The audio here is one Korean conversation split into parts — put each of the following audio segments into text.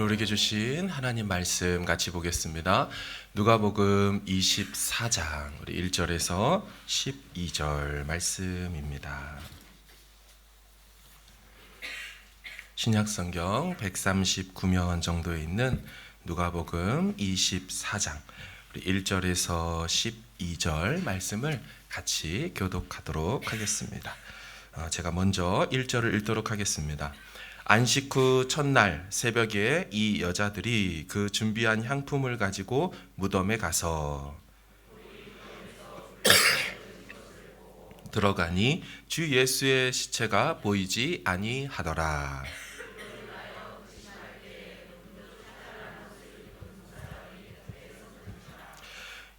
우리에게 주신 하나님 말씀 같이 보겠습니다. 누가복음 24장 우리 1절에서 12절 말씀입니다. 신약성경 139면 정도에 있는 누가복음 24장 우리 1절에서 12절 말씀을 같이 교독하도록 하겠습니다. 제가 먼저 1절을 읽도록 하겠습니다. 안식 후 첫날 새벽에 이 여자들이 그 준비한 향품을 가지고 무덤에 가서 들어가니 주 예수의 시체가 보이지 아니하더라.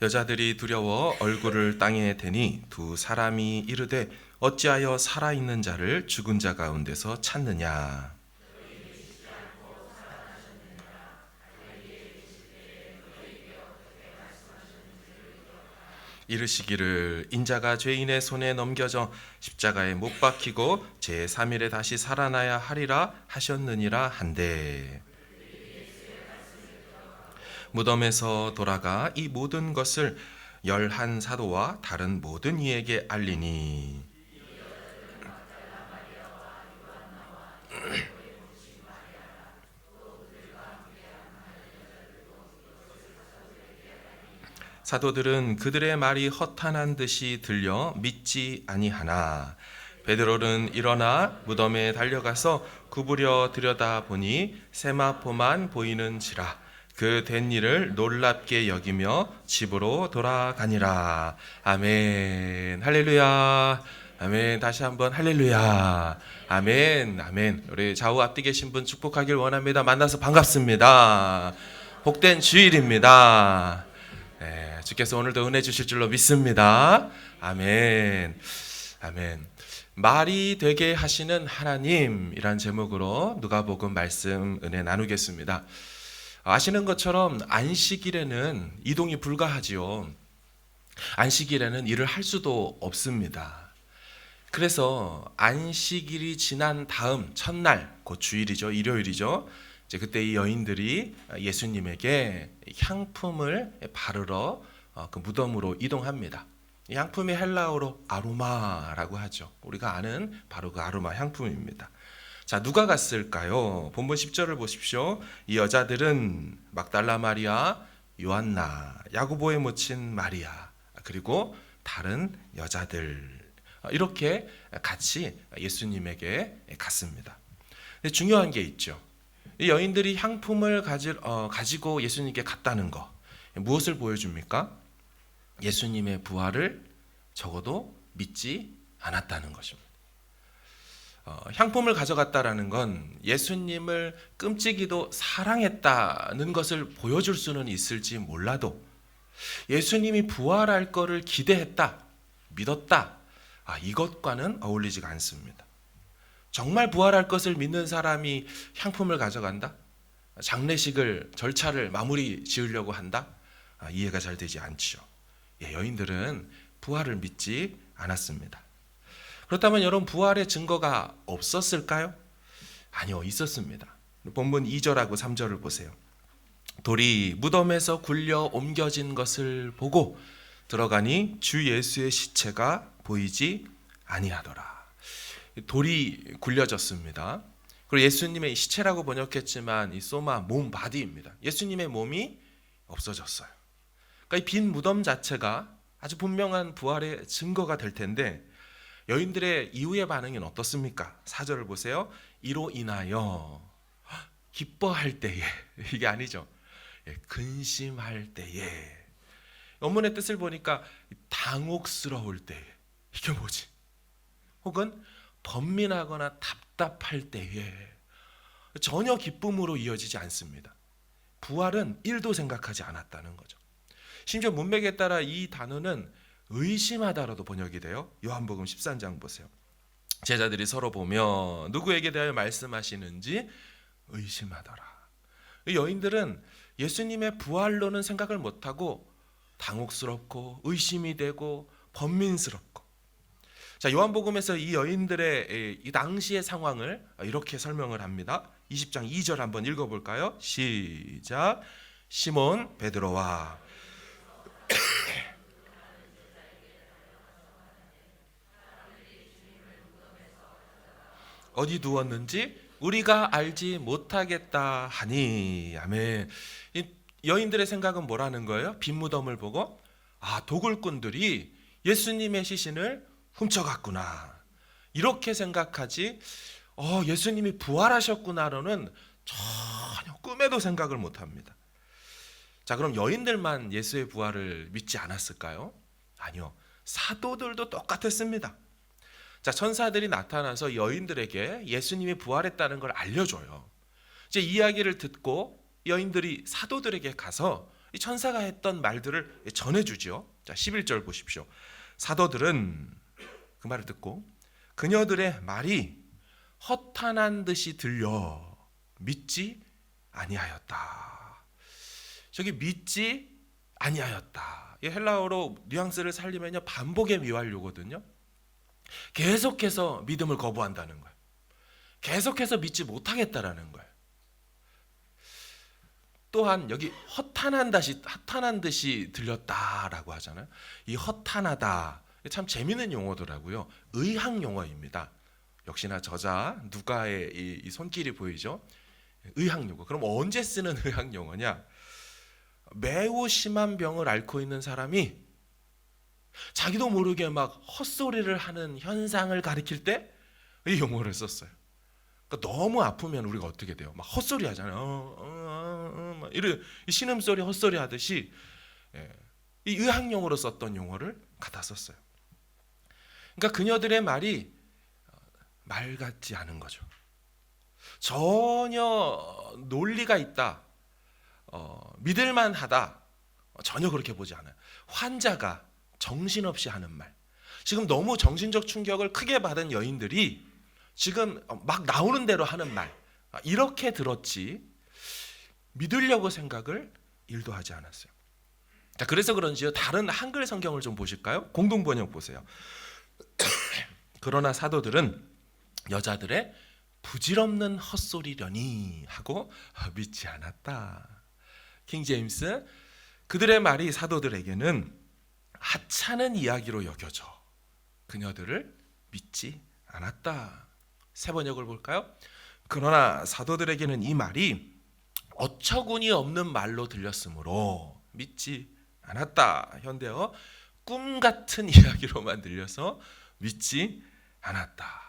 여자들이 두려워 얼굴을 땅에 대니 두 사람이 이르되 어찌하여 살아있는 자를 죽은 자 가운데서 찾느냐. 이르시기를 인자가 죄인의 손에 넘겨져 십자가에 못 박히고 제3일에 다시 살아나야 하리라 하셨느니라 한데 무덤에서 돌아가 이 모든 것을 11 사도와 다른 모든 이에게 알리니 사도들은 그들의 말이 허탄한 듯이 들려 믿지 아니하나 베드로는 일어나 무덤에 달려가서 구부려 들여다보니 세마포만 보이는지라 그 된 일을 놀랍게 여기며 집으로 돌아가니라. 아멘. 할렐루야. 아멘. 다시 한번 할렐루야. 아멘. 아멘. 우리 좌우 앞뒤 계신 분 축복하길 원합니다. 만나서 반갑습니다. 복된 주일입니다. 네, 주께서 오늘도 은혜 주실 줄로 믿습니다. 아멘. 아멘. 말이 되게 하시는 하나님이란 제목으로 누가복음 말씀 은혜 나누겠습니다. 아시는 것처럼 안식일에는 이동이 불가하지요. 안식일에는 일을 할 수도 없습니다. 그래서 안식일이 지난 다음 첫날, 곧 주일이죠, 일요일이죠. 이제 그때 이 여인들이 예수님에게 향품을 바르러 그 무덤으로 이동합니다. 이 향품이 헬라어로 아로마라고 하죠. 우리가 아는 바로 그 아로마 향품입니다. 자, 누가 갔을까요? 본문 10절을 보십시오. 이 여자들은 막달라 마리아, 요한나, 야고보의 모친 마리아, 그리고 다른 여자들 이렇게 같이 예수님에게 갔습니다. 근데 중요한 게 있죠. 이 여인들이 향품을 가지고 예수님께 갔다는 거 무엇을 보여줍니까? 예수님의 부활을 적어도 믿지 않았다는 것입니다. 향품을 가져갔다라는 건 예수님을 끔찍이도 사랑했다는 것을 보여줄 수는 있을지 몰라도 예수님이 부활할 것을 기대했다, 믿었다, 이것과는 어울리지가 않습니다. 정말 부활할 것을 믿는 사람이 향품을 가져간다? 장례식을, 절차를 마무리 지으려고 한다? 이해가 잘 되지 않죠. 여인들은 부활을 믿지 않았습니다. 그렇다면 여러분, 부활의 증거가 없었을까요? 아니요, 있었습니다. 본문 2절하고 3절을 보세요. 돌이 무덤에서 굴려 옮겨진 것을 보고 들어가니 주 예수의 시체가 보이지 아니하더라. 돌이 굴려졌습니다. 그리고 예수님의 시체라고 번역했지만 이 소마, 몸, 바디입니다. 예수님의 몸이 없어졌어요. 그러니까 이 빈 무덤 자체가 아주 분명한 부활의 증거가 될 텐데 여인들의 이후의 반응은 어떻습니까? 4절을 보세요. 이로 인하여 기뻐할 때에, 이게 아니죠. 근심할 때에. 원문의 뜻을 보니까 당혹스러울 때에. 이게 뭐지? 혹은 번민하거나 답답할 때에 전혀 기쁨으로 이어지지 않습니다. 부활은 1도 생각하지 않았다는 거죠. 심지어 문맥에 따라 이 단어는 의심하다라도 번역이 돼요. 요한복음 13장 보세요. 제자들이 서로 보며 누구에게 대하여 말씀하시는지 의심하더라. 여인들은 예수님의 부활로는 생각을 못하고 당혹스럽고 의심이 되고 번민스럽고. 자, 요한복음에서 이 여인들의 이 당시의 상황을 이렇게 설명을 합니다. 20장 2절 한번 읽어볼까요? 시작. 시몬 베드로와 어디 두었는지 우리가 알지 못하겠다 하니. 아멘. 이 여인들의 생각은 뭐라는 거예요? 빈 무덤을 보고 도굴꾼들이 예수님의 시신을 훔쳐갔구나 이렇게 생각하지, 예수님이 부활하셨구나로는 전혀 꿈에도 생각을 못합니다. 자, 그럼 여인들만 예수의 부활을 믿지 않았을까요? 아니요, 사도들도 똑같았습니다. 자, 천사들이 나타나서 여인들에게 예수님이 부활했다는 걸 알려줘요. 이제 이야기를 듣고 여인들이 사도들에게 가서 이 천사가 했던 말들을 전해주죠. 자, 11절 보십시오. 사도들은 그 말을 듣고 그녀들의 말이 허탄한 듯이 들려 믿지 아니하였다. 저기 믿지 아니하였다. 이 헬라어로 뉘앙스를 살리면요, 반복의 미완료거든요. 계속해서 믿음을 거부한다는 거예요. 계속해서 믿지 못하겠다라는 거예요. 또한 여기 허탄한 듯이 들렸다라고 하잖아요. 이 허탄하다 참 재미있는 용어더라고요. 의학 용어입니다. 역시나 저자 누가의 이 손길이 보이죠. 의학 용어. 그럼 언제 쓰는 의학 용어냐? 매우 심한 병을 앓고 있는 사람이 자기도 모르게 막 헛소리를 하는 현상을 가리킬 때 이 용어를 썼어요. 그러니까 너무 아프면 우리가 어떻게 돼요? 막 헛소리 하잖아요. 막 이런 신음소리 헛소리 하듯이 이 의학용어로 썼던 용어를 갖다 썼어요. 그러니까 그녀들의 말이 말 같지 않은 거죠. 전혀 논리가 있다, 믿을만하다, 전혀 그렇게 보지 않아요. 환자가 정신없이 하는 말. 지금 너무 정신적 충격을 크게 받은 여인들이 지금 막 나오는 대로 하는 말, 이렇게 들었지 믿으려고 생각을 1도 하지 않았어요. 자, 그래서 그런지요, 다른 한글 성경을 좀 보실까요? 공동번역 보세요. 그러나 사도들은 여자들의 부질없는 헛소리려니 하고 믿지 않았다. 킹제임스, 그들의 말이 사도들에게는 하찮은 이야기로 여겨져 그녀들을 믿지 않았다. 새 번역을 볼까요? 그러나 사도들에게는 이 말이 어처구니 없는 말로 들렸으므로 믿지 않았다. 현대어 꿈 같은 이야기로만 들려서 믿지 않았다.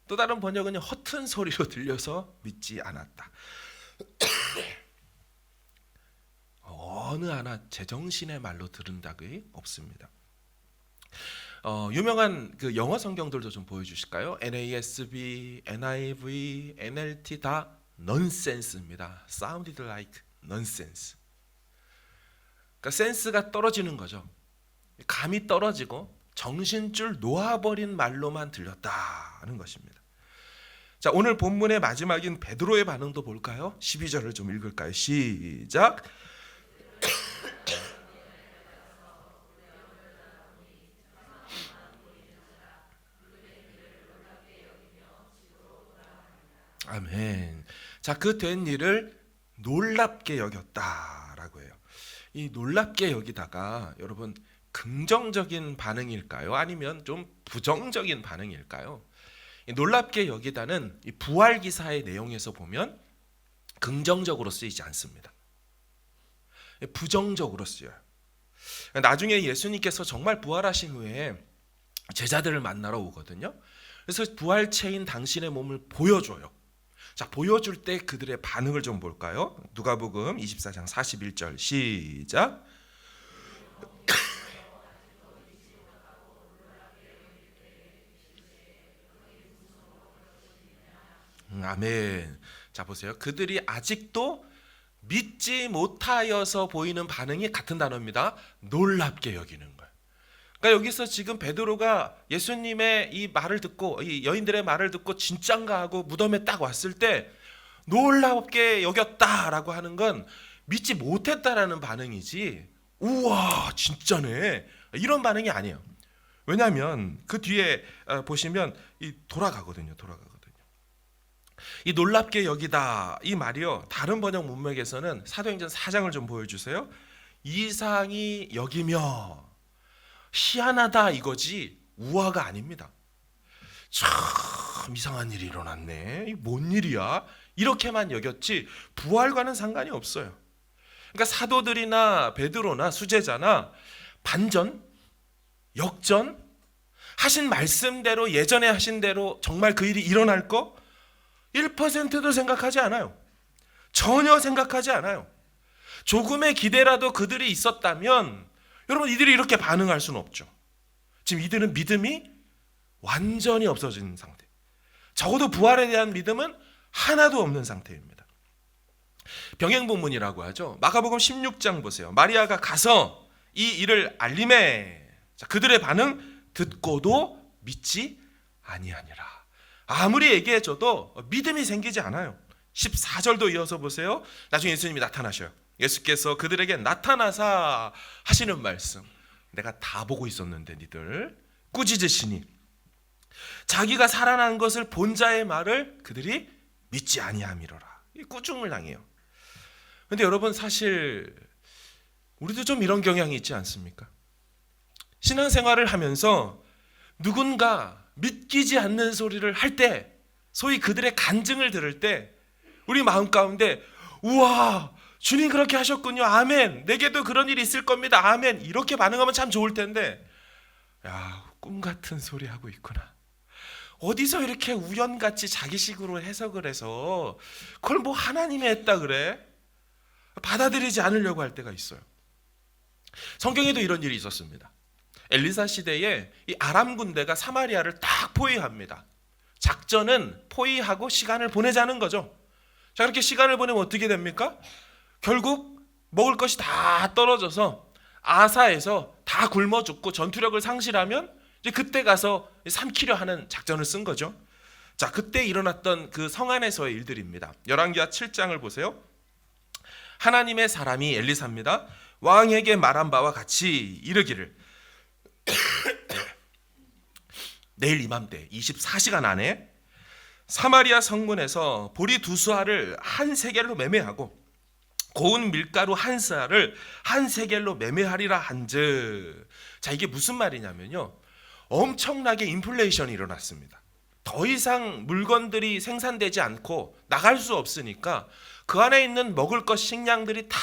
또 다른 번역은요, 허튼 소리로 들려서 믿지 않았다. 어느 하나 제정신의 말로 들은 적이 없습니다. 유명한 그 영어 성경들도 좀 보여주실까요? NASB, NIV, NLT 다 nonsense입니다. Sounded like nonsense. 그러니까 센스가 떨어지는 거죠. 감이 떨어지고 정신줄 놓아버린 말로만 들렸다는 것입니다. 자, 오늘 본문의 마지막인 베드로의 반응도 볼까요? 12절을 좀 읽을까요? 시작. 아멘. 자, 그 된 일을 놀랍게 여겼다라고 해요. 이 놀랍게 여기다가 여러분 긍정적인 반응일까요? 아니면 좀 부정적인 반응일까요? 이 놀랍게 여기다는 이 부활 기사의 내용에서 보면 긍정적으로 쓰이지 않습니다. 부정적으로 쓰여요. 나중에 예수님께서 정말 부활하신 후에 제자들을 만나러 오거든요. 그래서 부활체인 당신의 몸을 보여줘요. 자, 보여줄 때 그들의 반응을 좀 볼까요? 누가복음 24장 41절 시작. 아멘. 자, 보세요. 그들이 아직도 믿지 못하여서 보이는 반응이 같은 단어입니다. 놀랍게 여기는 거예요. 그러니까 여기서 지금 베드로가 예수님의 이 말을 듣고, 이 여인들의 말을 듣고 진짠가 하고 무덤에 딱 왔을 때 놀랍게 여겼다라고 하는 건 믿지 못했다라는 반응이지, 우와 진짜네 이런 반응이 아니에요. 왜냐하면 그 뒤에 보시면 이 돌아가거든요. 이 놀랍게 여기다 이 말이요, 다른 번역 문맥에서는 사도행전 4장을 좀 보여주세요. 이상히 여기며 희한하다 이거지 우화가 아닙니다. 참 이상한 일이 일어났네, 이 뭔 일이야, 이렇게만 여겼지 부활과는 상관이 없어요. 그러니까 사도들이나 베드로나 수제자나 반전, 역전, 하신 말씀대로 예전에 하신 대로 정말 그 일이 일어날 거 1%도 생각하지 않아요. 전혀 생각하지 않아요. 조금의 기대라도 그들이 있었다면 여러분 이들이 이렇게 반응할 수는 없죠. 지금 이들은 믿음이 완전히 없어진 상태, 적어도 부활에 대한 믿음은 하나도 없는 상태입니다. 병행본문이라고 하죠. 마가복음 16장 보세요. 마리아가 가서 이 일을 알림해. 자, 그들의 반응, 듣고도 믿지 아니하니라. 아무리 얘기해줘도 믿음이 생기지 않아요. 14절도 이어서 보세요. 나중에 예수님이 나타나셔요. 예수께서 그들에게 나타나사 하시는 말씀, 내가 다 보고 있었는데 니들 꾸짖으시니 자기가 살아난 것을 본 자의 말을 그들이 믿지 아니함이로라. 이 꾸중을 당해요. 근데 여러분 사실 우리도 좀 이런 경향이 있지 않습니까? 신앙생활을 하면서 누군가 믿기지 않는 소리를 할 때, 소위 그들의 간증을 들을 때 우리 마음 가운데 우와, 주님 그렇게 하셨군요, 아멘, 내게도 그런 일이 있을 겁니다, 아멘, 이렇게 반응하면 참 좋을 텐데, 야, 꿈 같은 소리 하고 있구나, 어디서 이렇게 우연같이 자기식으로 해석을 해서 그걸 뭐 하나님이 했다 그래, 받아들이지 않으려고 할 때가 있어요. 성경에도 이런 일이 있었습니다. 엘리사 시대에 이 아람 군대가 사마리아를 딱 포위합니다. 작전은 포위하고 시간을 보내자는 거죠. 자, 그렇게 시간을 보내면 어떻게 됩니까? 결국 먹을 것이 다 떨어져서 아사에서 다 굶어 죽고 전투력을 상실하면 이제 그때 가서 삼키려 하는 작전을 쓴 거죠. 자, 그때 일어났던 그 성안에서의 일들입니다. 열왕기하 7장을 보세요. 하나님의 사람이 엘리사입니다. 왕에게 말한 바와 같이 이르기를 내일 이맘때 24시간 안에 사마리아 성문에서 보리 2수알을 한 세겔로 매매하고 고운 밀가루 한 스알을 한 세겔로 매매하리라 한즉. 자, 이게 무슨 말이냐면요, 엄청나게 인플레이션이 일어났습니다. 더 이상 물건들이 생산되지 않고 나갈 수 없으니까 그 안에 있는 먹을 것 식량들이 다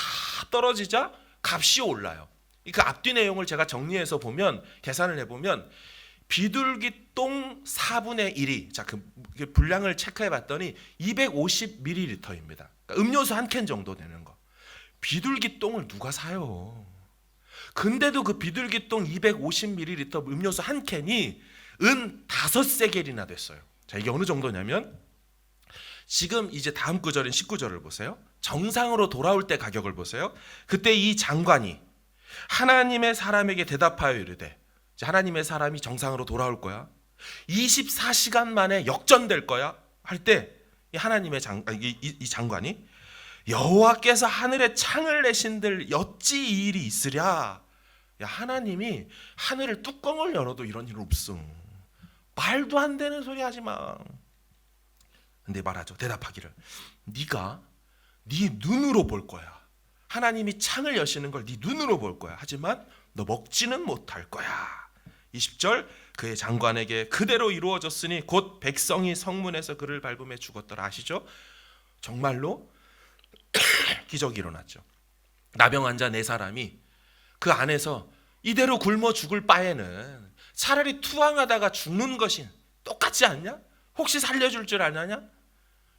떨어지자 값이 올라요. 그 앞뒤 내용을 제가 정리해서 보면, 계산을 해보면 비둘기 똥 4분의 1이, 자, 그 분량을 체크해 봤더니 250ml입니다. 그러니까 음료수 한 캔 정도 되는 거. 비둘기 똥을 누가 사요? 근데도 그 비둘기 똥 250ml 음료수 한 캔이 은 5세겔이나 됐어요. 자, 이게 어느 정도냐면 지금 이제 다음 구절인 19절을 보세요. 정상으로 돌아올 때 가격을 보세요. 그때 이 장관이 하나님의 사람에게 대답하여 이르되, 하나님의 사람이 정상으로 돌아올 거야, 24시간 만에 역전될 거야 할 때 하나님의 이 장관이 여호와께서 하늘에 창을 내신들 어찌 이 일이 있으랴. 야, 하나님이 하늘을 뚜껑을 열어도 이런 일 없음. 말도 안 되는 소리 하지 마. 근데 말하죠. 대답하기를 네가 네 눈으로 볼 거야. 하나님이 창을 여시는 걸 네 눈으로 볼 거야. 하지만 너 먹지는 못할 거야. 20절, 그의 장관에게 그대로 이루어졌으니 곧 백성이 성문에서 그를 밟음에 죽었더라. 아시죠? 정말로 기적이 일어났죠. 나병 환자 4사람이 그 안에서 이대로 굶어 죽을 바에는 차라리 투항하다가 죽는 것이 똑같지 않냐? 혹시 살려줄 줄 아냐냐?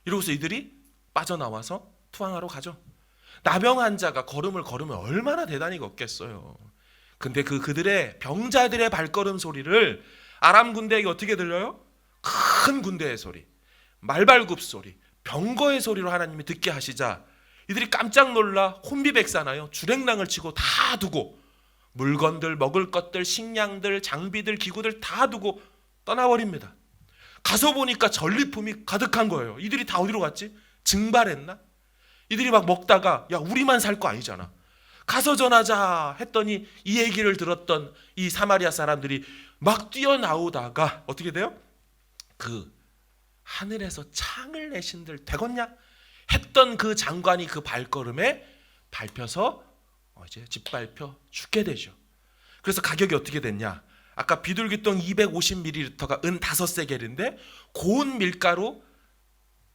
이러고서 이들이 빠져나와서 투항하러 가죠. 나병 환자가 걸음을 걸으면 얼마나 대단히 걷겠어요. 근데 그들의 병자들의 발걸음 소리를 아람 군대에게 어떻게 들려요? 큰 군대의 소리, 말발굽 소리, 병거의 소리로 하나님이 듣게 하시자 이들이 깜짝 놀라 혼비백산하여 주랭랑을 치고 다 두고 물건들, 먹을 것들, 식량들, 장비들, 기구들 다 두고 떠나버립니다. 가서 보니까 전리품이 가득한 거예요. 이들이 다 어디로 갔지? 증발했나? 이들이 막 먹다가 야, 우리만 살 거 아니잖아, 가서 전하자 했더니 이 얘기를 들었던 이 사마리아 사람들이 막 뛰어나오다가 어떻게 돼요? 그 하늘에서 창을 내신들 되겠냐 했던 그 장관이 그 발걸음에 밟혀서 이제 짓밟혀 죽게 되죠. 그래서 가격이 어떻게 됐냐? 아까 비둘기똥 250ml가 은 5세겔인데 고운 밀가루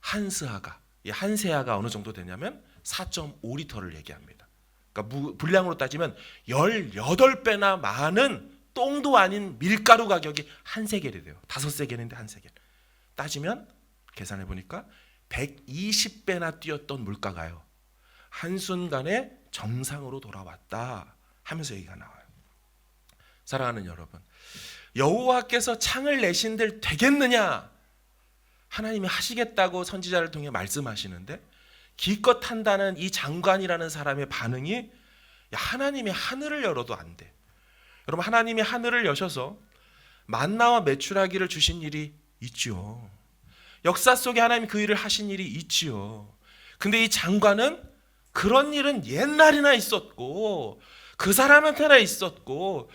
한 스아가, 한 세아가 어느 정도 되냐면 4.5리터를 얘기합니다. 그러니까 분량으로 따지면 18배나 많은 똥도 아닌 밀가루 가격이 한 세겔이 돼요. 5세겔인데 한 세겔. 따지면 계산해 보니까 120배나 뛰었던 물가가요, 한순간에 정상으로 돌아왔다 하면서 얘기가 나와요. 사랑하는 여러분, 여호와께서 창을 내신들 되겠느냐? 하나님이 하시겠다고 선지자를 통해 말씀하시는데 기껏 한다는 이 장관이라는 사람의 반응이, 야, 하나님이 하늘을 열어도 안 돼. 여러분, 하나님이 하늘을 여셔서 만나와 메추라기를 주신 일이 있지요. 역사 속에 하나님이 그 일을 하신 일이 있지요. 근데 이 장관은 그런 일은 옛날이나 있었고 그 사람한테나 있었고,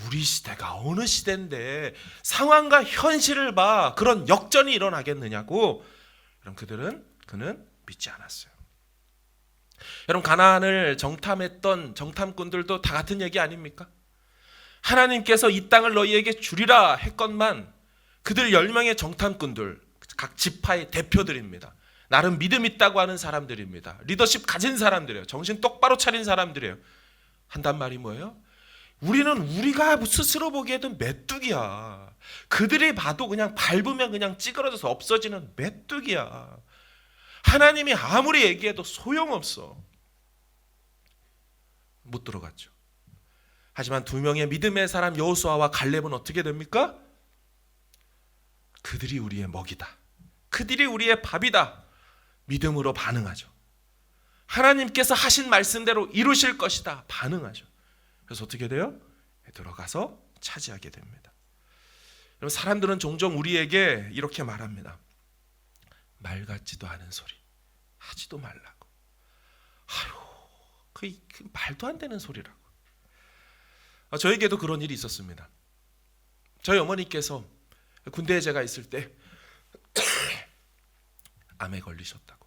우리 시대가 어느 시대인데 상황과 현실을 봐 그런 역전이 일어나겠느냐고. 그는 믿지 않았어요. 여러분, 가나안을 정탐했던 정탐꾼들도 다 같은 얘기 아닙니까? 하나님께서 이 땅을 너희에게 주리라 했건만 그들 10명의 정탐꾼들, 각 지파의 대표들입니다. 나름 믿음 있다고 하는 사람들입니다. 리더십 가진 사람들이에요. 정신 똑바로 차린 사람들이에요. 한단 말이 뭐예요? 우리는 우리가 스스로 보기에도 메뚜기야. 그들이 봐도 그냥 밟으면 그냥 찌그러져서 없어지는 메뚜기야. 하나님이 아무리 얘기해도 소용없어. 못 들어갔죠. 하지만 2명의 믿음의 사람 여호수아와 갈렙은 어떻게 됩니까? 그들이 우리의 먹이다, 그들이 우리의 밥이다, 믿음으로 반응하죠. 하나님께서 하신 말씀대로 이루실 것이다, 반응하죠. 그래서 어떻게 돼요? 들어가서 차지하게 됩니다. 여러분, 사람들은 종종 우리에게 이렇게 말합니다. 말 같지도 않은 소리 하지도 말라고. 그 말도 안 되는 소리라고. 저에게도 그런 일이 있었습니다. 저희 어머니께서 군대에 제가 있을 때 암에 걸리셨다고.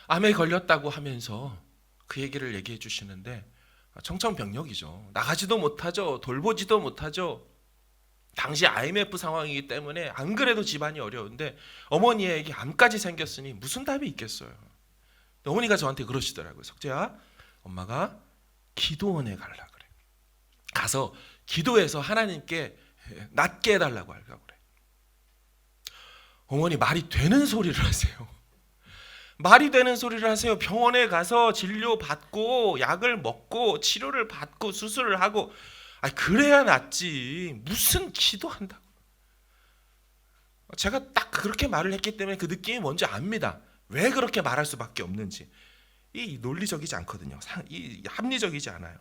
암에 걸렸다고 하면서 그 얘기를 얘기해 주시는데, 청천벽력이죠. 나가지도 못하죠. 돌보지도 못하죠. 당시 IMF 상황이기 때문에 안 그래도 집안이 어려운데 어머니에게 암까지 생겼으니 무슨 답이 있겠어요. 어머니가 저한테 그러시더라고요. 석재야, 엄마가 기도원에 가려고 그래. 가서 기도해서 하나님께 낫게 해달라고 하려고 그래. 어머니, 말이 되는 소리를 하세요. 말이 되는 소리를 하세요. 병원에 가서 진료받고 약을 먹고 치료를 받고 수술을 하고, 그래야 낫지. 무슨 기도한다고. 제가 딱 그렇게 말을 했기 때문에 그 느낌이 뭔지 압니다. 왜 그렇게 말할 수밖에 없는지. 이 논리적이지 않거든요. 이 합리적이지 않아요.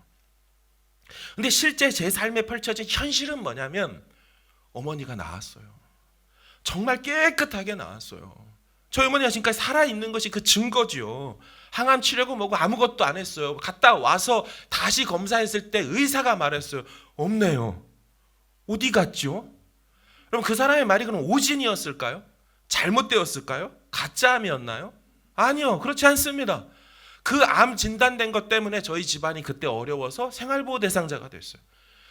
근데 실제 제 삶에 펼쳐진 현실은 뭐냐면 어머니가 나았어요. 정말 깨끗하게 나았어요. 저희 어머니가 지금까지 살아있는 것이 그 증거지요. 항암 치료고 뭐고 아무것도 안 했어요. 갔다 와서 다시 검사했을 때 의사가 말했어요. 없네요. 어디 갔죠? 그럼 그 사람의 말이 그럼 오진이었을까요? 잘못되었을까요? 가짜암이었나요? 아니요, 그렇지 않습니다. 그 암 진단된 것 때문에 저희 집안이 그때 어려워서 생활보호 대상자가 됐어요.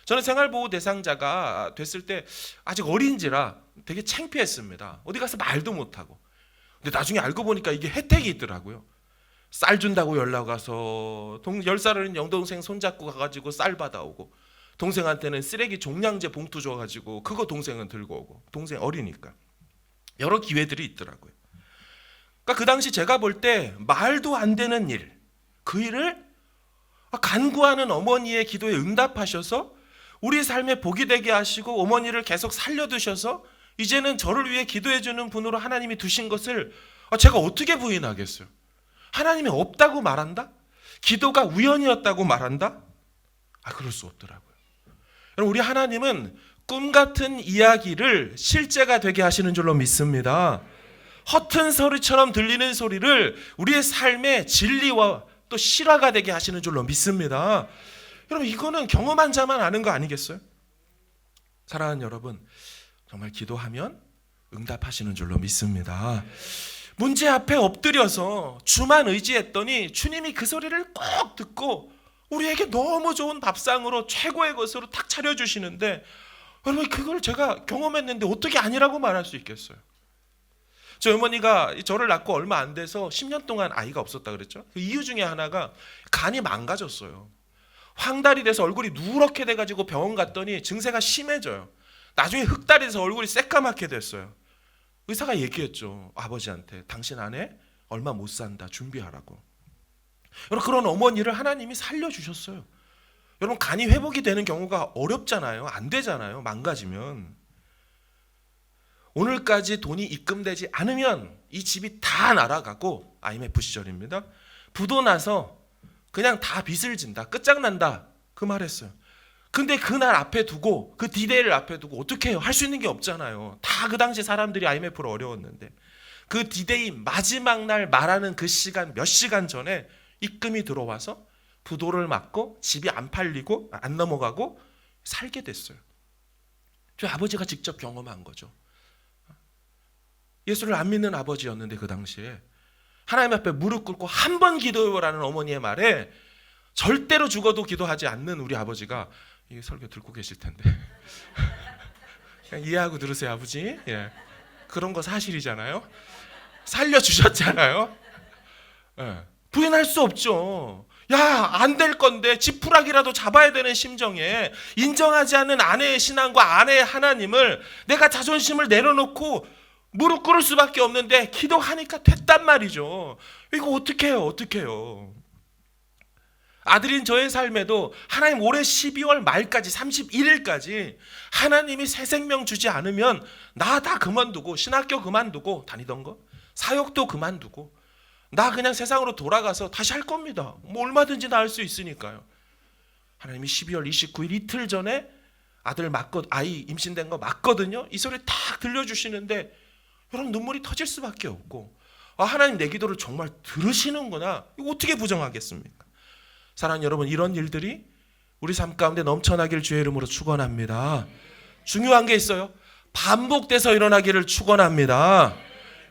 저는 생활보호 대상자가 됐을 때 아직 어린지라 되게 창피했습니다. 어디 가서 말도 못하고. 근데 나중에 알고 보니까 이게 혜택이 있더라고요. 쌀 준다고 연락 와서 10살 어린 영동생 손잡고 가가지고 쌀 받아오고, 동생한테는 쓰레기 종량제 봉투 줘가지고 그거 동생은 들고 오고, 동생 어리니까 여러 기회들이 있더라고요. 그러니까 그 당시 제가 볼 때 말도 안 되는 일, 그 일을 간구하는 어머니의 기도에 응답하셔서 우리 삶에 복이 되게 하시고 어머니를 계속 살려두셔서 이제는 저를 위해 기도해 주는 분으로 하나님이 두신 것을 제가 어떻게 부인하겠어요? 하나님이 없다고 말한다? 기도가 우연이었다고 말한다? 그럴 수 없더라고요. 여러분, 우리 하나님은 꿈 같은 이야기를 실제가 되게 하시는 줄로 믿습니다. 허튼 소리처럼 들리는 소리를 우리의 삶의 진리와 또 실화가 되게 하시는 줄로 믿습니다. 여러분, 이거는 경험한 자만 아는 거 아니겠어요? 사랑하는 여러분, 정말 기도하면 응답하시는 줄로 믿습니다. 문제 앞에 엎드려서 주만 의지했더니 주님이 그 소리를 꼭 듣고 우리에게 너무 좋은 밥상으로 최고의 것으로 탁 차려주시는데, 여러분 그걸 제가 경험했는데 어떻게 아니라고 말할 수 있겠어요? 저희 어머니가 저를 낳고 얼마 안 돼서 10년 동안 아이가 없었다 그랬죠. 그 이유 중에 하나가 간이 망가졌어요. 황달이 돼서 얼굴이 누렇게 돼가지고 병원 갔더니 증세가 심해져요. 나중에 흑달이 돼서 얼굴이 새까맣게 됐어요. 의사가 얘기했죠. 아버지한테 당신 아내 얼마 못 산다, 준비하라고. 여러분 그런 어머니를 하나님이 살려주셨어요. 여러분 간이 회복이 되는 경우가 어렵잖아요. 안 되잖아요. 망가지면. 오늘까지 돈이 입금되지 않으면 이 집이 다 날아가고, IMF 시절입니다. 부도 나서 그냥 다 빚을 진다, 끝장난다, 그 말했어요. 근데 그날 앞에 두고, 그 디데이를 앞에 두고 어떻게 해요? 할 수 있는 게 없잖아요. 다 그 당시 사람들이 IMF로 어려웠는데, 그 디데이 마지막 날 말하는 그 시간, 몇 시간 전에 입금이 들어와서 부도를 맞고 집이 안 팔리고 안 넘어가고 살게 됐어요. 저희 아버지가 직접 경험한 거죠. 예수를 안 믿는 아버지였는데 그 당시에 하나님 앞에 무릎 꿇고 한 번 기도해보라는 어머니의 말에 절대로 죽어도 기도하지 않는 우리 아버지가, 이 설교 듣고 계실 텐데 그냥 이해하고 들으세요 아버지. 예. 그런 거 사실이잖아요. 살려주셨잖아요. 예. 부인할 수 없죠. 야, 안 될 건데 지푸라기라도 잡아야 되는 심정에 인정하지 않는 아내의 신앙과 아내의 하나님을 내가 자존심을 내려놓고 무릎 꿇을 수밖에 없는데 기도하니까 됐단 말이죠. 이거 어떻게 해요? 어떻게 해요? 아들인 저의 삶에도 하나님 올해 12월 말까지 31일까지 하나님이 새 생명 주지 않으면 나 다 그만두고, 신학교 그만두고 다니던 거, 사역도 그만두고 나 그냥 세상으로 돌아가서 다시 할 겁니다. 뭐 얼마든지 나 할 수 있으니까요. 하나님이 12월 29일 이틀 전에 아이 임신된 거 맞거든요. 이 소리 딱 들려주시는데 여러분 눈물이 터질 수밖에 없고, 아, 하나님 내 기도를 정말 들으시는구나. 이거 어떻게 부정하겠습니까? 사랑하는 여러분, 이런 일들이 우리 삶 가운데 넘쳐나길 주의 이름으로 축원합니다. 중요한 게 있어요. 반복돼서 일어나기를 축원합니다.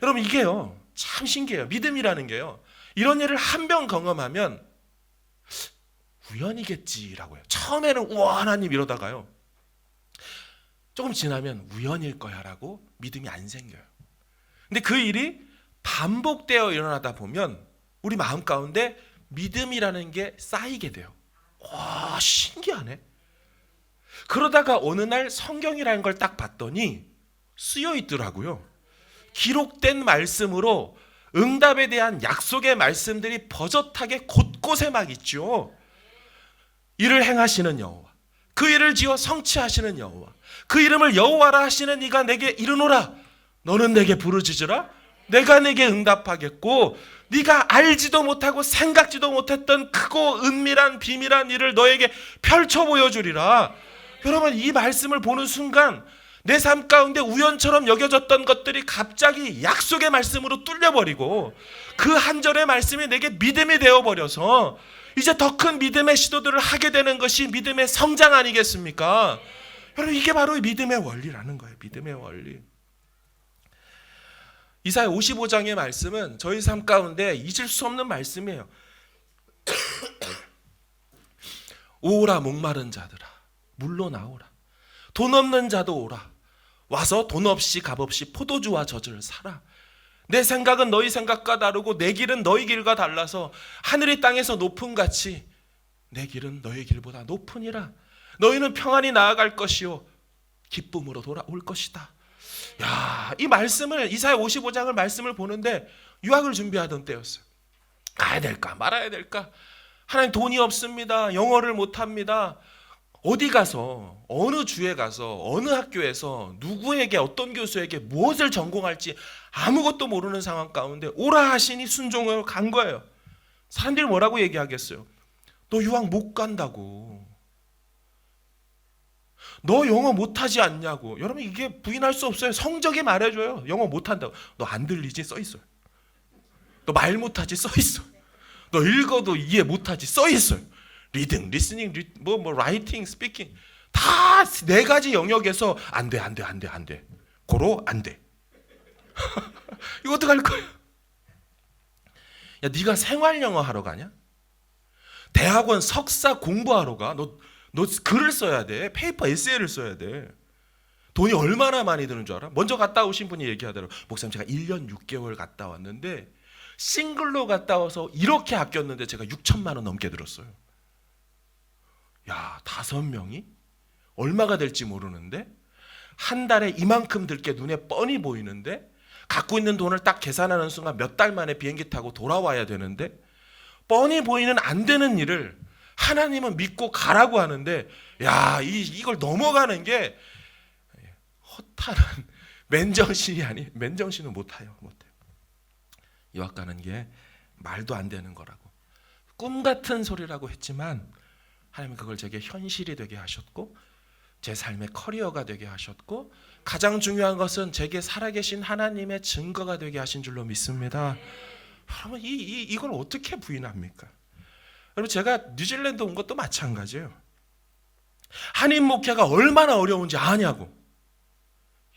여러분 이게요 참 신기해요. 믿음이라는 게요, 이런 일을 한 번 경험하면 우연이겠지라고 해요. 처음에는 우와 하나님 이러다가요 조금 지나면 우연일 거야 라고 믿음이 안 생겨요. 근데 그 일이 반복되어 일어나다 보면 우리 마음 가운데 믿음이라는 게 쌓이게 돼요. 와, 신기하네. 그러다가 어느 날 성경이라는 걸 딱 봤더니 쓰여 있더라고요. 기록된 말씀으로 응답에 대한 약속의 말씀들이 버젓하게 곳곳에 막 있죠. 이를 행하시는 여호와, 그 일을 지어 성취하시는 여호와, 그 이름을 여호와라 하시는 이가 내게 이르노라. 너는 내게 부르짖으라. 내가 내게 응답하겠고, 네가 알지도 못하고 생각지도 못했던 크고 은밀한 비밀한 일을 너에게 펼쳐 보여주리라. 여러분 이 말씀을 보는 순간 내 삶 가운데 우연처럼 여겨졌던 것들이 갑자기 약속의 말씀으로 뚫려버리고, 그 한 절의 말씀이 내게 믿음이 되어버려서 이제 더 큰 믿음의 시도들을 하게 되는 것이 믿음의 성장 아니겠습니까? 여러분 이게 바로 믿음의 원리라는 거예요. 믿음의 원리. 이사야 55장의 말씀은 저희 삶 가운데 잊을 수 없는 말씀이에요. 오라 목마른 자들아 물로 나오라. 돈 없는 자도 오라. 와서 돈 없이 값 없이 포도주와 젖을 사라. 내 생각은 너희 생각과 다르고 내 길은 너희 길과 달라서 하늘이 땅에서 높음 같이 내 길은 너희 길보다 높으니라. 너희는 평안히 나아갈 것이요 기쁨으로 돌아올 것이다. 야, 이 말씀을, 이사야 55장을 말씀을 보는데 유학을 준비하던 때였어요. 가야 될까 말아야 될까. 하나님 돈이 없습니다. 영어를 못합니다. 어디 가서 어느 주에 가서 어느 학교에서 누구에게 어떤 교수에게 무엇을 전공할지 아무것도 모르는 상황 가운데 오라 하시니 순종으로 간 거예요. 사람들이 뭐라고 얘기하겠어요? 너 유학 못 간다고. 너 영어 못하지 않냐고. 여러분 이게 부인할 수 없어요. 성적이 말해줘요. 영어 못한다고. 너 안 들리지? 써있어요. 너 말 못하지? 써있어요. 너 읽어도 이해 못하지? 써있어요. 리딩, 리스닝, 라이팅, 스피킹 다 네 가지 영역에서 안 돼. 고로 안 돼. 이거 어떡할 거야? 야, 네가 생활 영어 하러 가냐? 대학원 석사 공부하러 가? 너 글을 써야 돼. 페이퍼 에세이를 써야 돼. 돈이 얼마나 많이 드는 줄 알아? 먼저 갔다 오신 분이 얘기하더라고. 목사님, 제가 1년 6개월 갔다 왔는데 싱글로 갔다 와서 이렇게 아꼈는데 제가 6천만 원 넘게 들었어요. 야, 5명이? 얼마가 될지 모르는데 한 달에 이만큼 들 게 눈에 뻔히 보이는데 갖고 있는 돈을 딱 계산하는 순간 몇 달 만에 비행기 타고 돌아와야 되는데 뻔히 보이는 안 되는 일을 하나님은 믿고 가라고 하는데, 야, 이걸 넘어가는 게 허탈한 맨정신이 아니, 맨정신은 못해요. 유학 가는 게 말도 안 되는 거라고, 꿈 같은 소리라고 했지만 하나님은 그걸 제게 현실이 되게 하셨고 제 삶의 커리어가 되게 하셨고 가장 중요한 것은 제게 살아계신 하나님의 증거가 되게 하신 줄로 믿습니다. 여러분, 이걸 어떻게 부인합니까? 여러분, 제가 뉴질랜드 온 것도 마찬가지예요. 한인 목회가 얼마나 어려운지 아냐고.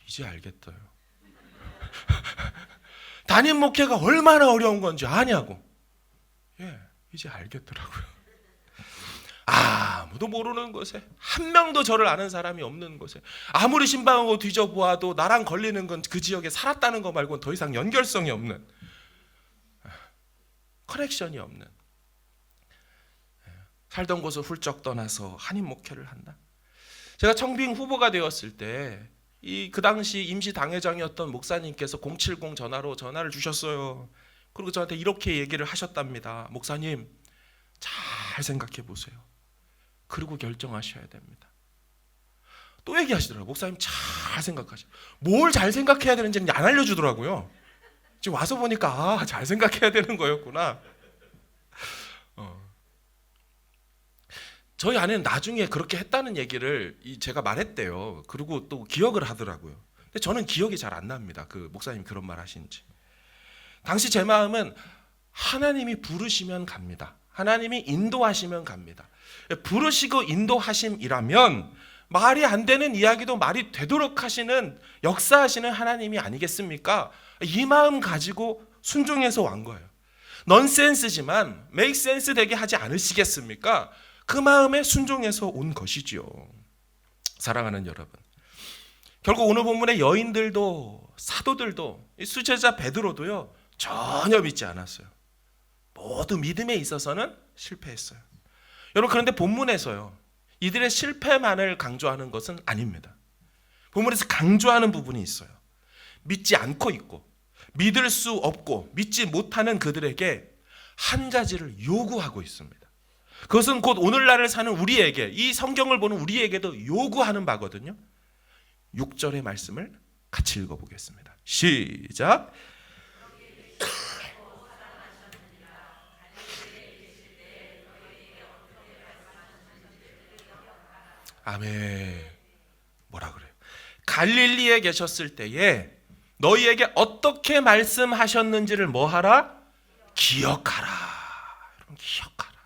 이제 알겠어요. 단임 목회가 얼마나 어려운 건지 아냐고. 예, 이제 알겠더라고요. 아무도 모르는 곳에, 한 명도 저를 아는 사람이 없는 곳에, 아무리 신방하고 뒤져보아도 나랑 걸리는 건 그 지역에 살았다는 거 말고는 더 이상 연결성이 없는, 커넥션이 없는, 살던 곳을 훌쩍 떠나서 한인 목회를 한다. 제가 청빙 후보가 되었을 때 그 당시 임시 당회장이었던 목사님께서 070 전화를 주셨어요. 그리고 저한테 이렇게 얘기를 하셨답니다. 목사님, 잘 생각해 보세요. 그리고 결정하셔야 됩니다. 또 얘기하시더라고요. 목사님, 잘 생각하세요. 뭘 잘 생각해야 되는지는 안 알려주더라고요. 지금 와서 보니까 잘 생각해야 되는 거였구나. 저희 아내는 나중에 그렇게 했다는 얘기를 제가 말했대요. 그리고 또 기억을 하더라고요. 근데 저는 기억이 잘 안 납니다. 그 목사님 그런 말 하신지. 당시 제 마음은 하나님이 부르시면 갑니다. 하나님이 인도하시면 갑니다. 부르시고 인도하심이라면 말이 안 되는 이야기도 말이 되도록 하시는, 역사하시는 하나님이 아니겠습니까? 이 마음 가지고 순종해서 온 거예요. 넌센스지만 메이크 센스 되게 하지 않으시겠습니까? 그 마음에 순종해서 온 것이지요. 사랑하는 여러분, 결국 오늘 본문의 여인들도 사도들도 수제자 베드로도요 전혀 믿지 않았어요. 모두 믿음에 있어서는 실패했어요. 여러분, 그런데 본문에서요 이들의 실패만을 강조하는 것은 아닙니다. 본문에서 강조하는 부분이 있어요. 믿지 않고 있고 믿을 수 없고 믿지 못하는 그들에게 한 가지를 요구하고 있습니다. 그것은 곧 오늘날을 사는 우리에게, 이 성경을 보는 우리에게도 요구하는 바거든요. 6절의 말씀을 같이 읽어보겠습니다. 시작. 아멘. 뭐라 그래요? 갈릴리에 계셨을 때에 너희에게 어떻게 말씀하셨는지를 뭐하라? 기억하라. 여러분, 기억하라.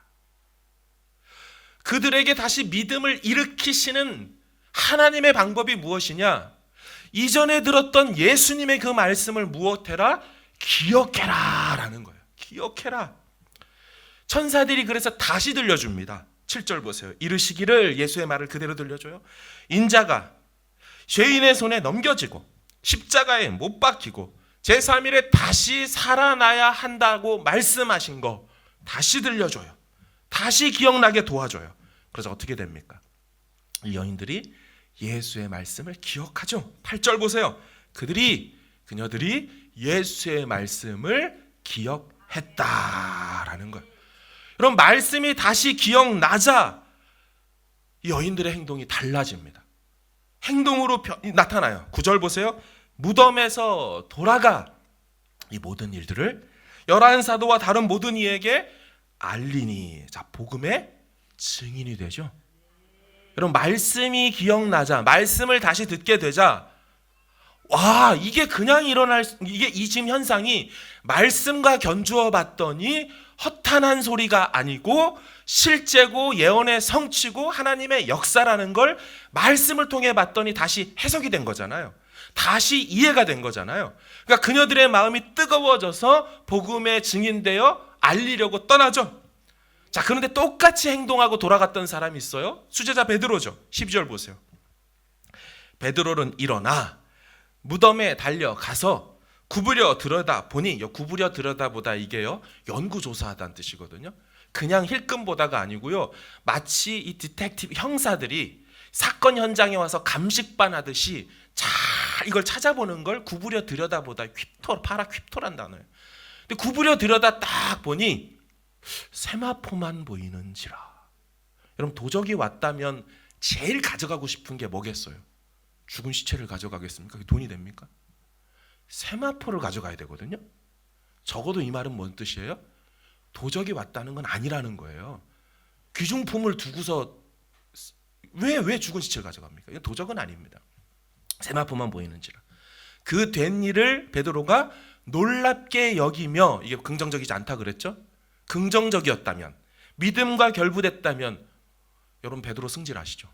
그들에게 다시 믿음을 일으키시는 하나님의 방법이 무엇이냐? 이전에 들었던 예수님의 그 말씀을 무엇해라? 기억해라 라는 거예요. 기억해라. 천사들이 그래서 다시 들려줍니다. 7절 보세요. 이르시기를, 예수의 말을 그대로 들려줘요. 인자가 죄인의 손에 넘겨지고 십자가에 못 박히고 제3일에 다시 살아나야 한다고 말씀하신 거 다시 들려줘요. 다시 기억나게 도와줘요. 그래서 어떻게 됩니까? 이 여인들이 예수의 말씀을 기억하죠. 8절 보세요. 그녀들이 예수의 말씀을 기억했다라는 거예요. 여러분, 말씀이 다시 기억나자 이 여인들의 행동이 달라집니다. 행동으로 나타나요. 9절 보세요. 무덤에서 돌아가 이 모든 일들을 11사도와 다른 모든 이에게 알리니. 자, 복음의 증인이 되죠. 여러분, 말씀이 기억나자, 말씀을 다시 듣게 되자, 와, 이게 그냥 이게 이 지금 현상이 말씀과 견주어 봤더니 허탄한 소리가 아니고 실제고 예언의 성취고 하나님의 역사라는 걸 말씀을 통해 봤더니 다시 해석이 된 거잖아요. 다시 이해가 된 거잖아요. 그러니까 그녀들의 마음이 뜨거워져서 복음에 증인되어 알리려고 떠나죠. 자, 그런데 똑같이 행동하고 돌아갔던 사람이 있어요. 수제자 베드로죠. 12절 보세요. 베드로는 일어나 무덤에 달려가서 구부려 들여다보니, 구부려 들여다보다 이게요 연구조사하다는 뜻이거든요. 그냥 힐끔 보다가 아니고요, 마치 이 디텍티브 형사들이 사건 현장에 와서 감식반 하듯이 자 이걸 찾아보는 걸 구부려 들여다보다, 파라퀴토란 단어예요. 근데 구부려 들여다 딱 보니 세마포만 보이는지라. 여러분, 도적이 왔다면 제일 가져가고 싶은 게 뭐겠어요? 죽은 시체를 가져가겠습니까? 그게 돈이 됩니까? 세마포를 가져가야 되거든요. 적어도 이 말은 뭔 뜻이에요? 도적이 왔다는 건 아니라는 거예요. 귀중품을 두고서 왜 죽은 시체를 가져갑니까? 이건 도적은 아닙니다. 세마포만 보이는지라. 그 된 일을 베드로가 놀랍게 여기며, 이게 긍정적이지 않다 그랬죠? 긍정적이었다면, 믿음과 결부됐다면, 여러분 베드로 승질아시죠?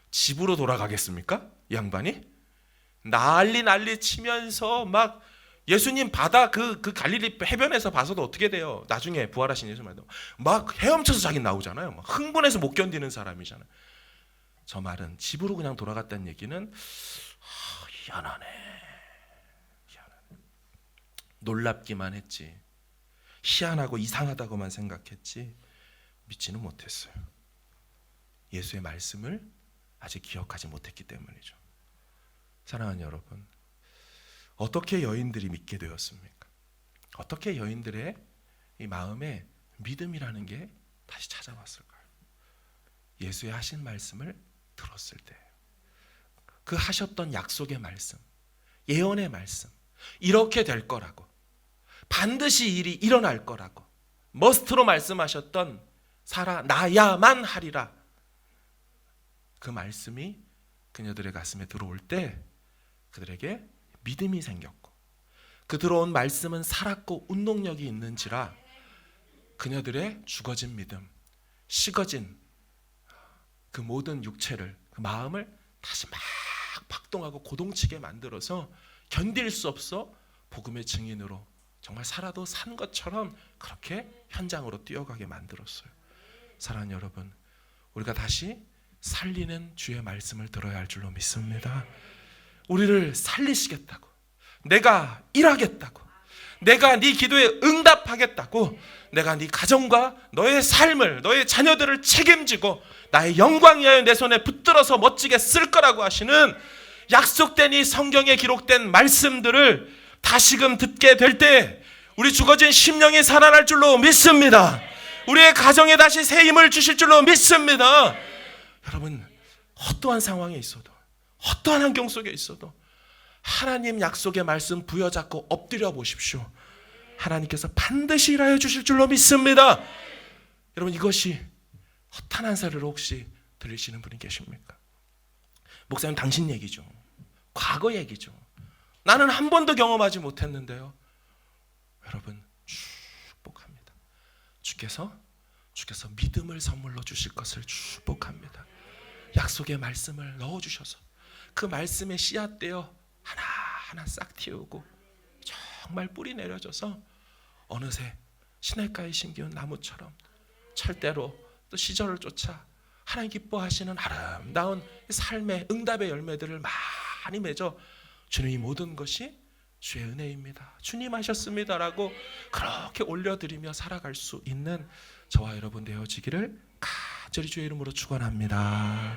집으로 돌아가겠습니까? 이 양반이 난리 치면서 막 예수님 바다 그 갈릴리 해변에서 봐서도 어떻게 돼요? 나중에 부활하신 예수 말도 막 헤엄쳐서 자기 나오잖아요. 막 흥분해서 못 견디는 사람이잖아요. 저 말은 집으로 그냥 돌아갔다는 얘기는 희한하네. 놀랍기만 했지, 희한하고 이상하다고만 생각했지 믿지는 못했어요. 예수의 말씀을 아직 기억하지 못했기 때문이죠. 사랑하는 여러분, 어떻게 여인들이 믿게 되었습니까? 어떻게 여인들의 이 마음에 믿음이라는 게 다시 찾아왔을까요? 예수의 하신 말씀을 들었을 때, 그 하셨던 약속의 말씀, 예언의 말씀, 이렇게 될 거라고, 반드시 일이 일어날 거라고 머스트로 말씀하셨던 살아나야만 하리라, 그 말씀이 그녀들의 가슴에 들어올 때 그들에게 믿음이 생겼고, 그 들어온 말씀은 살았고 운동력이 있는지라 그녀들의 죽어진 믿음, 식어진 그 모든 육체를, 그 마음을 다시 막 박동하고 고동치게 만들어서 견딜 수 없어 복음의 증인으로 정말 살아도 산 것처럼 그렇게 현장으로 뛰어가게 만들었어요. 사랑하는 여러분, 우리가 다시 살리는 주의 말씀을 들어야 할 줄로 믿습니다. 우리를 살리시겠다고, 내가 일하겠다고, 내가 네 기도에 응답하겠다고, 내가 네 가정과 너의 삶을, 너의 자녀들을 책임지고 나의 영광 위하여 내 손에 붙들어서 멋지게 쓸 거라고 하시는 약속된 이 성경에 기록된 말씀들을 다시금 듣게 될 때 우리 죽어진 심령이 살아날 줄로 믿습니다. 우리의 가정에 다시 새 힘을 주실 줄로 믿습니다. 여러분, 어떠한 상황에 있어도, 어떠한 환경 속에 있어도 하나님 약속의 말씀 부여잡고 엎드려 보십시오. 하나님께서 반드시 일하여 주실 줄로 믿습니다. 여러분, 이것이 허탄한 사례로 혹시 들리시는 분이 계십니까? 목사님, 당신 얘기죠. 과거 얘기죠. 나는 한 번도 경험하지 못했는데요. 여러분, 축복합니다. 주께서 믿음을 선물로 주실 것을 축복합니다. 약속의 말씀을 넣어주셔서 그 말씀에 씨앗되어 하나하나 싹 틔우고 정말 뿌리 내려져서 어느새 시냇가에 심기운 나무처럼 철대로 또 시절을 쫓아 하나님 기뻐하시는 아름다운 삶의 응답의 열매들을 많이 맺어 주님, 이 모든 것이 주의 은혜입니다, 주님 하셨습니다라고 그렇게 올려드리며 살아갈 수 있는 저와 여러분 되어지기를 간절히 주의 이름으로 축원합니다.